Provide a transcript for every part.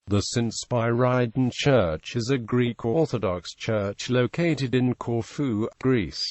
The Saint Spyridon Church is a Greek Orthodox church located in Corfu, Greece.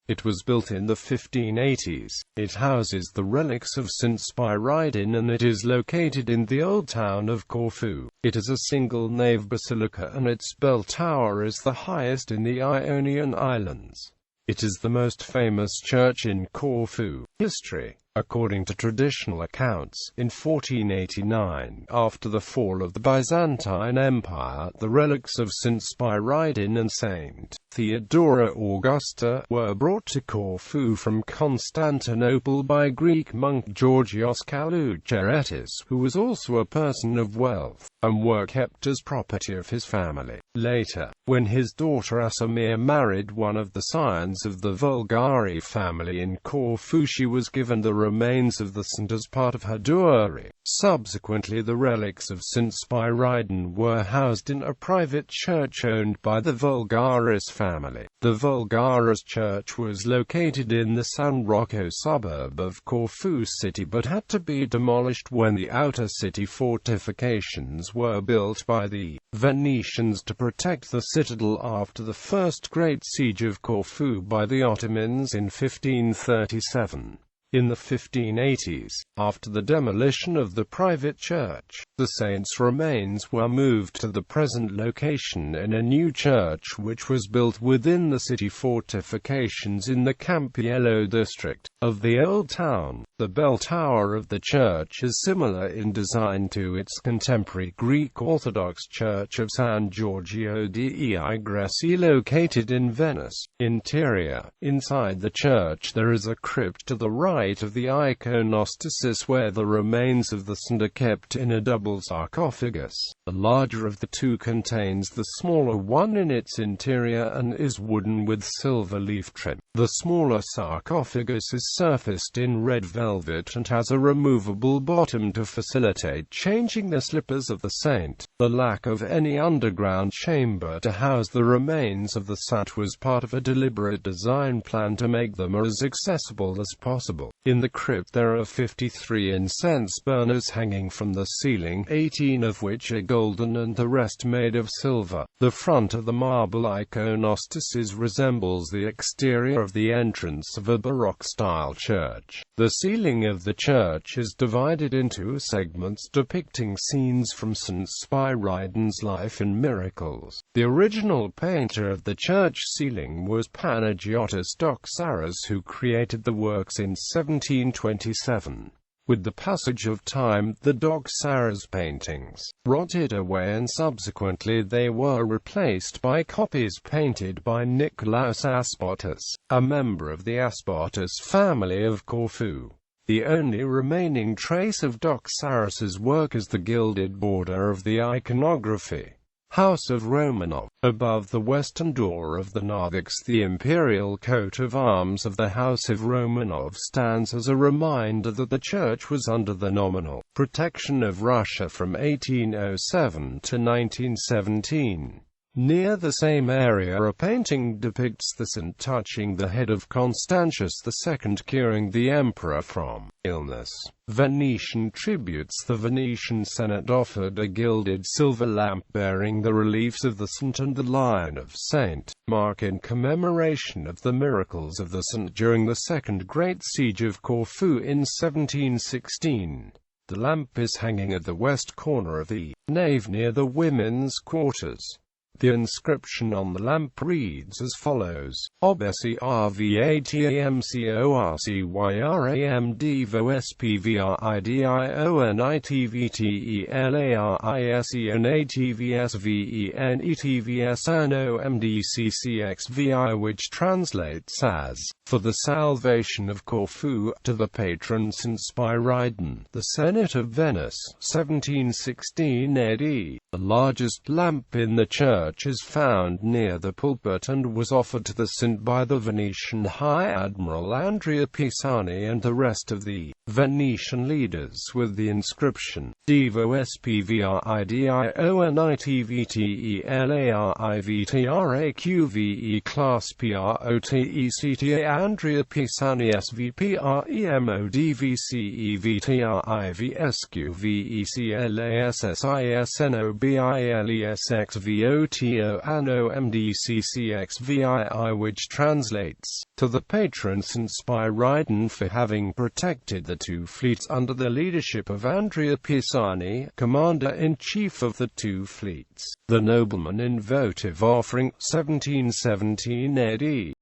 It was built in the 1580s. It houses the relics of Saint Spyridon and it is located in the old town of Corfu. It is a single-nave basilica and its bell tower is the highest in the Ionian Islands. It is the most famous church in Corfu. History. According to traditional accounts, in 1489, after the fall of the Byzantine Empire, the relics of Saint Spyridon and Saint Theodora Augusta were brought to Corfu from Constantinople by Greek monk Georgios Kaloucheretis, who was also a person of wealth, and were kept as property of his family. Later, when his daughter Asamir married one of the scions of the Vulgari family in Corfu, she was given the remains of the saint as part of her dowry. Subsequently, the relics of Saint Spyridon were housed in a private church owned by the Vulgaris family. The Vulgaris church was located in the San Rocco suburb of Corfu city but had to be demolished when the outer city fortifications were built by the Venetians to protect the citadel after the first great siege of Corfu by the Ottomans in 1537. In the 1580s, after the demolition of the private church, the saint's remains were moved to the present location in a new church which was built within the city fortifications in the Campiello district of the old town. The bell tower of the church is similar in design to its contemporary Greek Orthodox Church of San Giorgio dei Greci located in Venice. Interior. Inside the church there is a crypt to the right of the iconostasis where the remains of the saint are kept in a double sarcophagus. The larger of the two contains the smaller one in its interior and is wooden with silver leaf trim. The smaller sarcophagus is surfaced in red velvet and has a removable bottom to facilitate changing the slippers of the saint. The lack of any underground chamber to house the remains of the saint was part of a deliberate design plan to make them as accessible as possible. In the crypt there are 53 incense burners hanging from the ceiling, 18 of which are golden and the rest made of silver. The front of the marble iconostasis resembles the exterior of the entrance of a Baroque-style church. The ceiling of the church is divided into segments depicting scenes from Saint Spyridon's life and miracles. The original painter of the church ceiling was Panagiotis Doxaras, who created the works in 1727. With the passage of time, the Doxaras paintings rotted away and subsequently they were replaced by copies painted by Nicolaus Aspartus, a member of the Aspartus family of Corfu. The only remaining trace of Doxaras's work is the gilded border of the iconography. House of Romanov. Above the western door of the narthex, the imperial coat of arms of the House of Romanov stands as a reminder that the church was under the nominal protection of Russia from 1807 to 1917. Near the same area a painting depicts the saint touching the head of Constantius II curing the emperor from illness. Venetian tributes. The Venetian Senate offered a gilded silver lamp bearing the reliefs of the saint and the Lion of Saint Mark in commemoration of the miracles of the saint during the Second Great Siege of Corfu in 1716. The lamp is hanging at the west corner of the nave near the women's quarters. The inscription on the lamp reads as follows: Obesi RVATAMCORCYRAM DEVO SPVRIDIONATVTELARISENATVSVENETVSNOMDCCXVI, which translates as, for the salvation of Corfu, to the patron Saint Spyridon, the Senate of Venice, 1716 AD. The largest lamp in the church is found near the pulpit and was offered to the saint by the Venetian High Admiral Andrea Pisani and the rest of the Venetian leaders with the inscription Divo SPVRIDIONITVTELARIVTRAQVE class PROTECTA Andrea Pisani SVPREMODVCEVTRIVSQVECLASSISNOBILESXVOTO ANOMDCCXVII, which translates to the patron Saint Spyridon for having protected the two fleets under the leadership of Andrea Pisani, commander-in-chief of the two fleets. The nobleman in votive offering, 1717 AD.